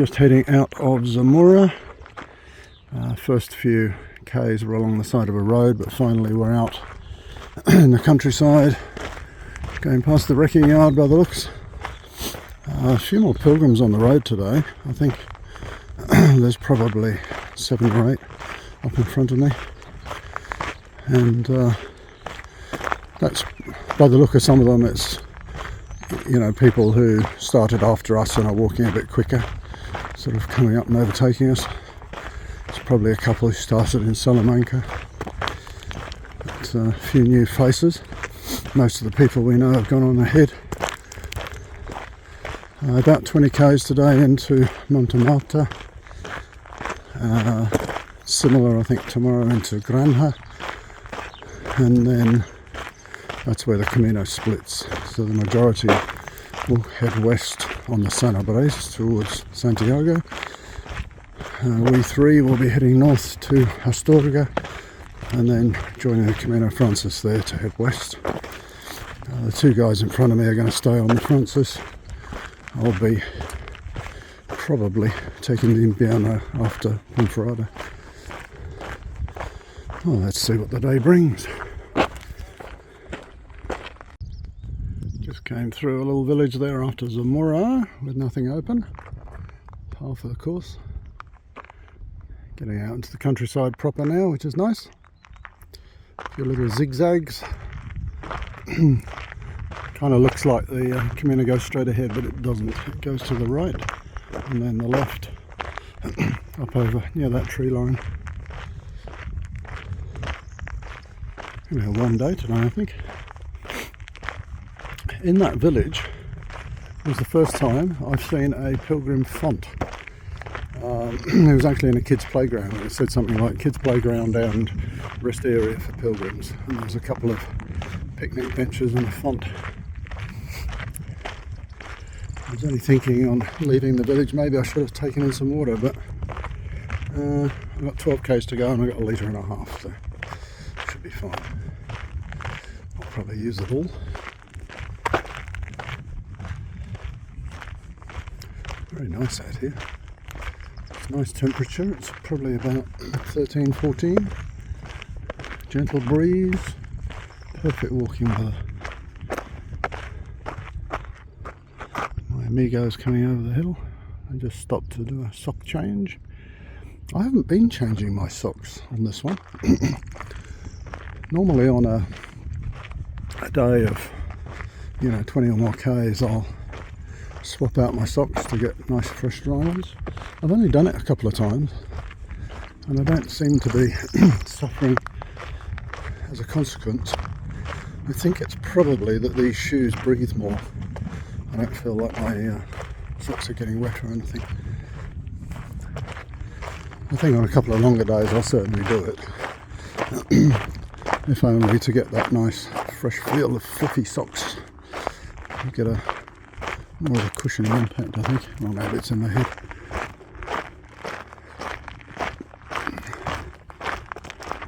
just heading out of Zamora. First few Ks were along the side of a road, but finally we're out in the countryside, going past the wrecking yard by the looks. A few more pilgrims on the road today. I think there's probably 7 or 8 up in front of me, and that's, by the look of some of them, it's, you know, people who started after us and are walking a bit quicker, sort of coming up and overtaking us. It's probably a couple who started in Salamanca. But a few new faces. Most of the people we know have gone on ahead. About 20 k's today into Montamarta. Similar, I think, tomorrow into Granja. And then that's where the Camino splits. So the majority will head west on the San Andres towards Santiago. We 3 will be heading north to Astorga and then joining the Camino Francis there to head west. The 2 guys in front of me are going to stay on the Francis. I'll be probably taking the Invierno after Ponferrada. Well, let's see what the day brings. Just came through a little village there after Zamora with nothing open. Half of the course. Getting out into the countryside proper now, which is nice. A few little zigzags. Kind of looks like the Camino goes straight ahead, but it doesn't. It goes to the right and then the left, up over near that tree line. Gonna have one day today, I think. In that village was the first time I've seen a pilgrim font. It was actually in a kids' playground. It said something like kids' playground and rest area for pilgrims. And there was a couple of picnic benches and a font. I was only thinking on leaving the village, maybe I should have taken in some water, but I've got 12 k's to go and I've got 1.5 litres, so it should be fine. I'll probably use it all. Very nice out here. Nice temperature, it's probably about 13, 14. Gentle breeze, perfect walking weather. My amigo's coming over the hill. I just stopped to do a sock change. I haven't been changing my socks on this one. Normally on a day of, 20 or more k's, I'll swap out my socks to get nice fresh dry ones. I've only done it a couple of times and I don't seem to be suffering as a consequence. I think it's probably that these shoes breathe more. I don't feel like my socks are getting wet or anything. I think on a couple of longer days I'll certainly do it. If only to get that nice fresh feel of fluffy socks. You get a more of a cushioning impact, I think. Well, maybe it's in the head.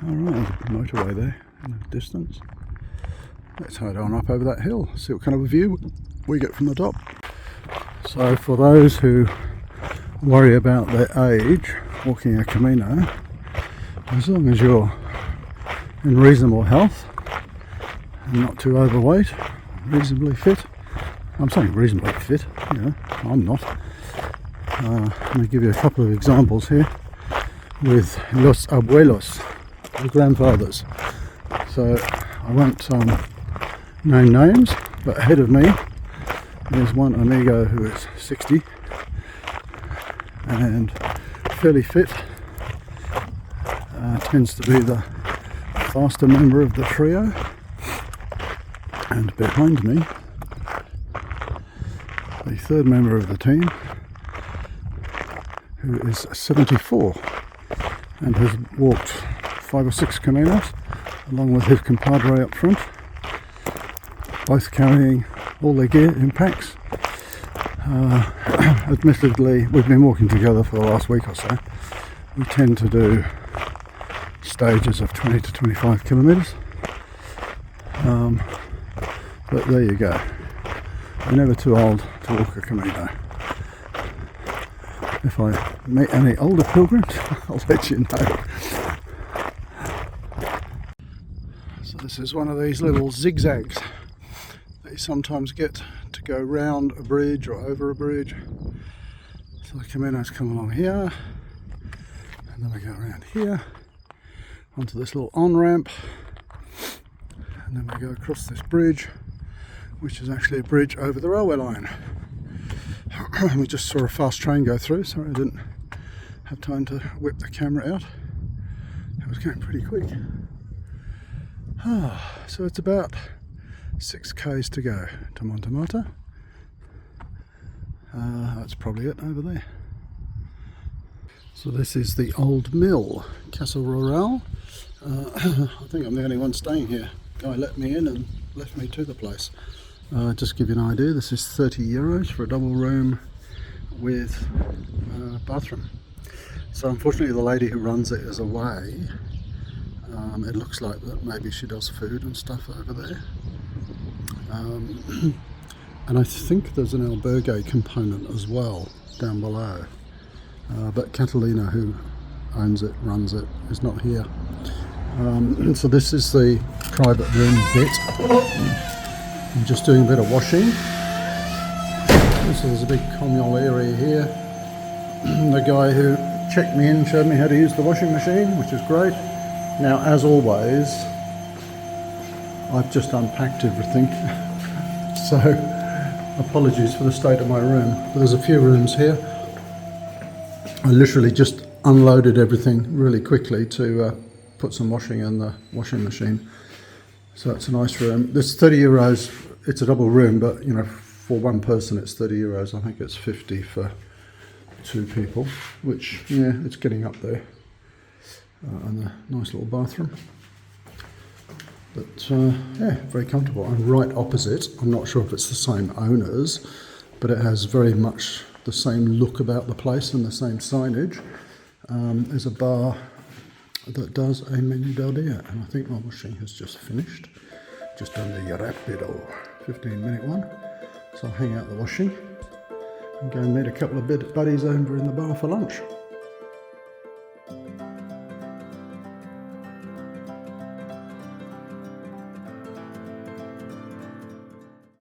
Alright, there's a motorway there in the distance. Let's head on up over that hill, see what kind of a view we get from the top. So for those who worry about their age walking a Camino, as long as you're in reasonable health and not too overweight, reasonably fit. I'm saying reasonably fit, I'm not. Let me give you a couple of examples here with los abuelos, the grandfathers. So I won't name names, but ahead of me there's one amigo who is 60 and fairly fit. Tends to be the faster member of the trio, and behind me the third member of the team, who is 74 and has walked 5 or 6 Caminos along with his compadre up front, both carrying all their gear in packs. Admittedly, we've been walking together for the last week or so. We tend to do stages of 20 to 25 kilometres, but there you go. You're never too old to walk a Camino. If I meet any older pilgrims, I'll let you know. So this is one of these little zigzags that you sometimes get to go round a bridge or over a bridge. So the Camino's come along here, and then we go around here onto this little on-ramp, and then we go across this bridge, which is actually a bridge over the railway line. We just saw a fast train go through, so I didn't have time to whip the camera out. It was going pretty quick. So it's about 6 k's to go to Montamarta. That's probably it over there. So this is the old mill, Casa Rural. I think I'm the only one staying here. Guy let me in and left me to the place. Just to give you an idea, this is 30 euros for a double room with a bathroom. So unfortunately the lady who runs it is away. It looks like that maybe she does food and stuff over there. And I think there's an albergue component as well down below. But Catalina, who owns it, runs it, is not here. So this is the private room bit. I'm just doing a bit of washing. So there's a big communal area here. The guy who checked me in showed me how to use the washing machine, which is great. Now, as always, I've just unpacked everything. So, apologies for the state of my room. But there's a few rooms here. I literally just unloaded everything really quickly to put some washing in the washing machine. So it's a nice room. This 30 euros, it's a double room, but you know, for one person it's 30 euros. I think it's 50 for 2 people, which, yeah, it's getting up there. And a nice little bathroom. But yeah, very comfortable. I'm right opposite. I'm not sure if it's the same owners, but it has very much the same look about the place and the same signage. There's a bar that does a menu del dia, and I think my washing has just finished. Just done the rapido 15-minute one. So I'll hang out the washing and go and meet a couple of buddies over in the bar for lunch.